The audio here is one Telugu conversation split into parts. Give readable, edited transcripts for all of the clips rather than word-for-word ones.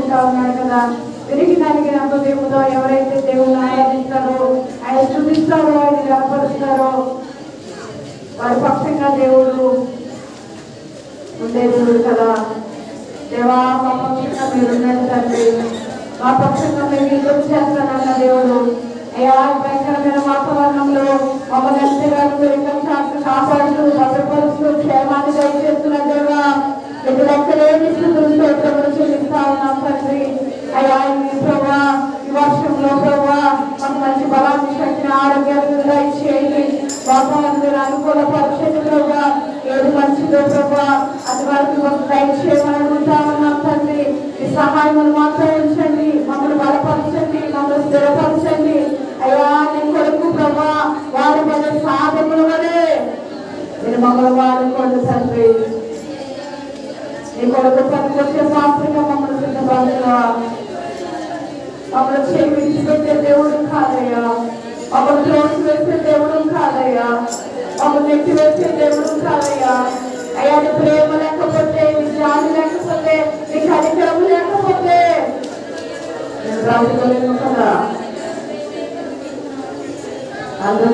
చెప్పుకుంటా ఉన్నాడు కదా. విరిగి నలిగిన హృదయంతో ఎవరైతే దేవుని ఆరాధిస్తారో, ఆయన స్తుతిస్తారో, ఆయన గణపరుస్తారో వారి పక్షంగా దేవుడు ఉండే దేవుడు కదా. దేవా మా పక్షంగా మీరు ఉండండి తండ్రి, మా పక్షంగా మేము యుద్ధం చేస్తానన్న దేవుడు. అయ్యా భయంకరమైన వాతావరణంలో మమ్మల్ని ఎంతగానో కాపాడుతూ భద్రపరుస్తూ క్షేమాన్ని దయచేస్తున్న దేవా, ఇక్కడ ఎక్కడేమి స్థితులతో చెల్లిస్తా ఉన్నాం తండ్రి. అయ్యా ప్రభా ఈ వర్షంలో ప్రభా మాకు మంచి బలాన్ని శక్తిని ఆరోగ్యాన్ని దయచేయండి. వాతావరణం అనుకూల పరిస్థితి ప్రభా ఏది మంచిదో ప్రభా అది వరకు మాకు దయచేయమని అడుగుతా ఉన్నాం తండ్రి. ఈ సహాయం మాత్రం ఉంచండి, మమ్మల్ని బలపరచండి, మమ్మల్ని స్థిరపరచండి. అయ్యా నీ కొడుకు ప్రభా వారి వల్ల సాధకుల వలె మీరు మమ్మల్ని వాడుకోండి తండ్రి. నీ కొడుకు పనికొచ్చే పాత్రగా మమ్మల్ని సిద్ధపరచా. మమ్మల్ని చేయి విడిచిపెట్టే దేవుడు కాదయ్యా, మమ్మల్ని త్రోసి వేసే దేవుడు కాదయ్యా, మమ్మల్ని నెట్టి వేసే దేవుడు కాదయ్యా. అయ్యా నీ ప్రేమ లేకపోతే, నీ జాలి లేకపోతే, నీ కనికరము లేకపోతే నేను రాజుకోలేము కదా. అందరూ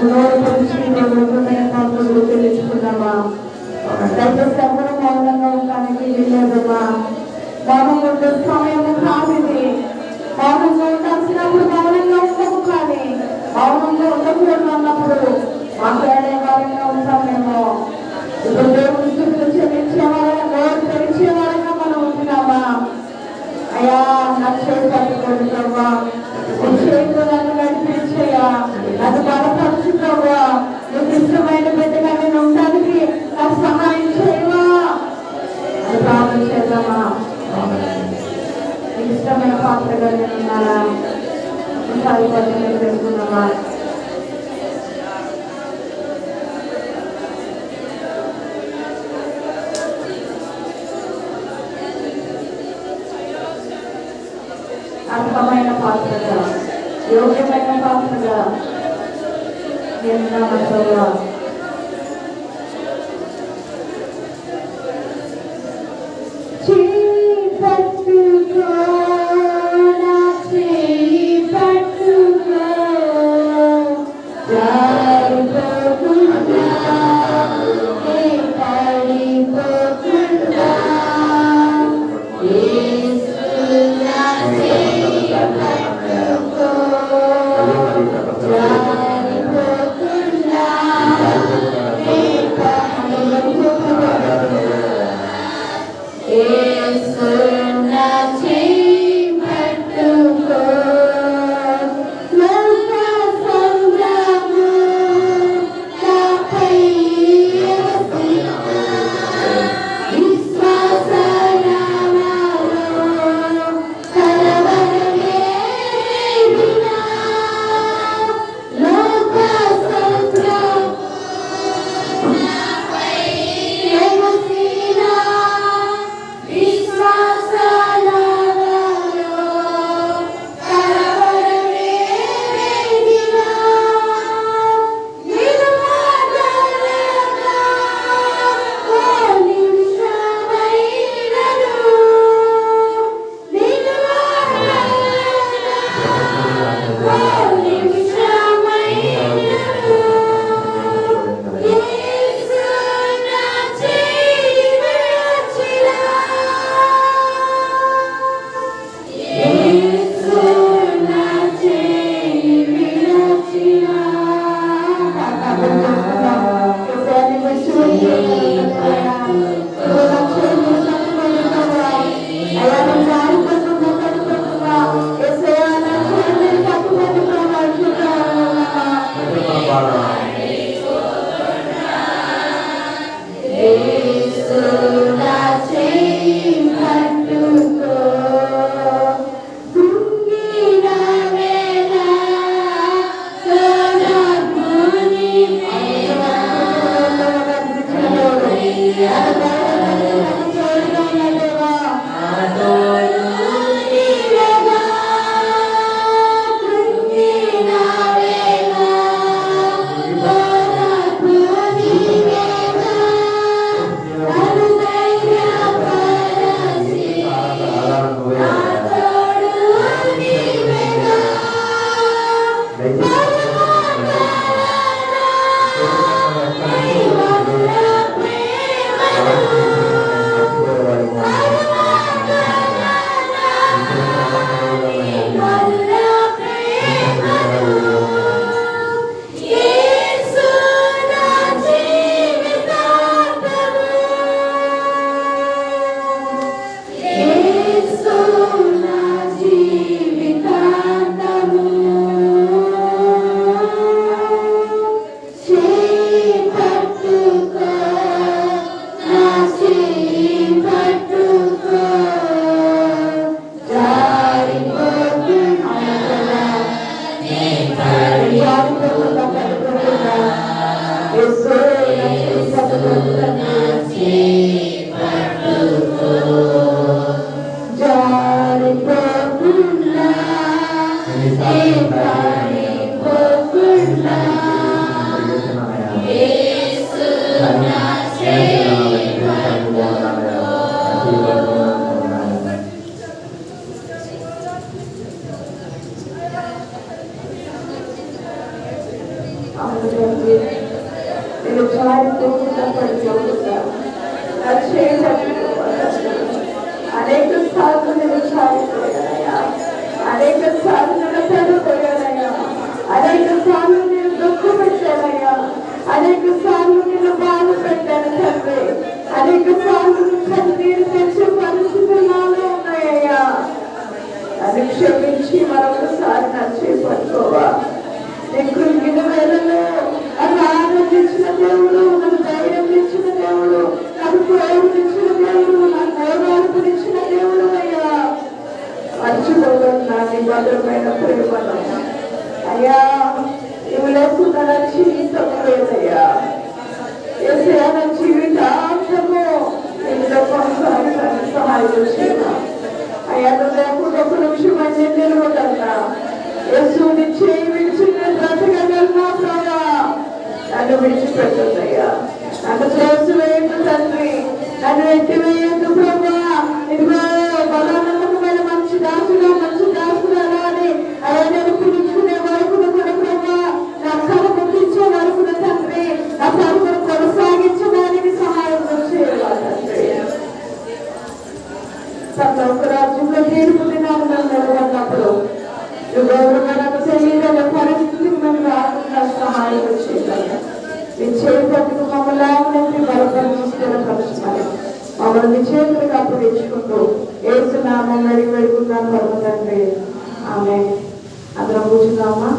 తెలుసుకున్నామా? దయచేసి అందరూ మౌనంగా ఉండడానికి వెళ్ళేదమ్మా. మౌనంగా ఉండే సమయము కాదు ఇది. మౌనంగా ఉండాల్సినప్పుడు మౌనంగా ఉండము, కానీ మౌనంగా ఉండకూడదు అన్నప్పుడు మాట్లాడే వారంగా ఉంటామేమో. ఇప్పుడు దేవుని స్థితిలో చెల్లించే వాళ్ళగా, నోరు తెరిచే వాళ్ళగా మనం ఉంటున్నామా? అయ్యా నా చేతి పట్టుకోండి ప్రభా, నీ చేతిలో నన్ను నడిపించయ్యా, నన్ను బలపరచు ప్రభా. నీకు ఇష్టమైన బిడ్డగా నేను ఉండడానికి నాకు సహాయం చేయవా అని ప్రార్థన చేద్దామా? నీకు ఇష్టమైన పాత్రగా నేను ఉన్నానా? ఒకసారి పద్ధతి తెలుసుకున్నామా? అర్హమైన పాత్రగా, యోగ్యమైన పాత్రగా నేను నమ్మకం. Viశ్వాస సార్లు నేను సాగిపోయానయ్యా, అనేక సార్లు నేను తడిపోయానయ్యా, అనేక సార్లు నేను దుఃఖ పెట్టానయ్యా, అనేక సార్లు నేను బాధ పెట్టాను తండ్రి, అనేక సార్లు కన్నీరు తెచ్చే పరిస్థితులు నాలో ఉన్నాయ్యా. అది క్షమించి మరొకసారి నచ్చి పట్టుకోవా. నీ కృంగిన వేళలో అది ఆనందించిన దేవుడు, నాకు ధైర్యం ఇచ్చిన దేవుడు, నాకు ప్రేమనిచ్చిన దేవుడు, నాకు ఓదార్పునిచ్చిన దేవుడు అయ్యా. మర్చిపోగలనా నీ భద్రమైన ప్రేమను అయ్యా. ఇవి లేకుండా నా జీవితం లేదయ్యా. యేసయ్యా, నా జీవితాంతము ఇంట్లో కొనసాగడానికి సహాయం చేయను అయ్యా. నువ్వు లేకుండా ఒక నిమిషం అన్నీ నిలవగలనా? యేసుని చేయి విడిచి నేను బ్రతకగలనా ప్రభా? నన్ను విడిచిపెట్టద్దయ్యా, నన్ను త్రోసివేయద్దు తండ్రి, నన్ను ఎత్తివేయద్దు ప్రభా. ఇదిగో బలానమ్మకమైన మంచి దాసుగా మంచి దాసుగా అని అయ్యా నేను పిలుచుకునే వరకు కూడా ప్రభా, నా కళ ముగించే వరకు తండ్రి, నా పరుగును కొనసాగించడానికి సహాయం చేయాలి తండ్రి. ఒక రాజ్యంలో తీర్పు దినాలు నిలబడినప్పుడు గౌరవమైన తెలియగల పరిస్థితికి మేము రాకుండా సహాయం చేయాలి. మీ చేపట్టుకు మమ్మల్ని బలపరుచుకొని మమ్మల్ని చేతులకు అప్పగించుకుంటూ ఏసునామం అడిగి పెడుకున్నాను పరమ తండ్రి, ఆమేన్. అందరం కూర్చున్నామా?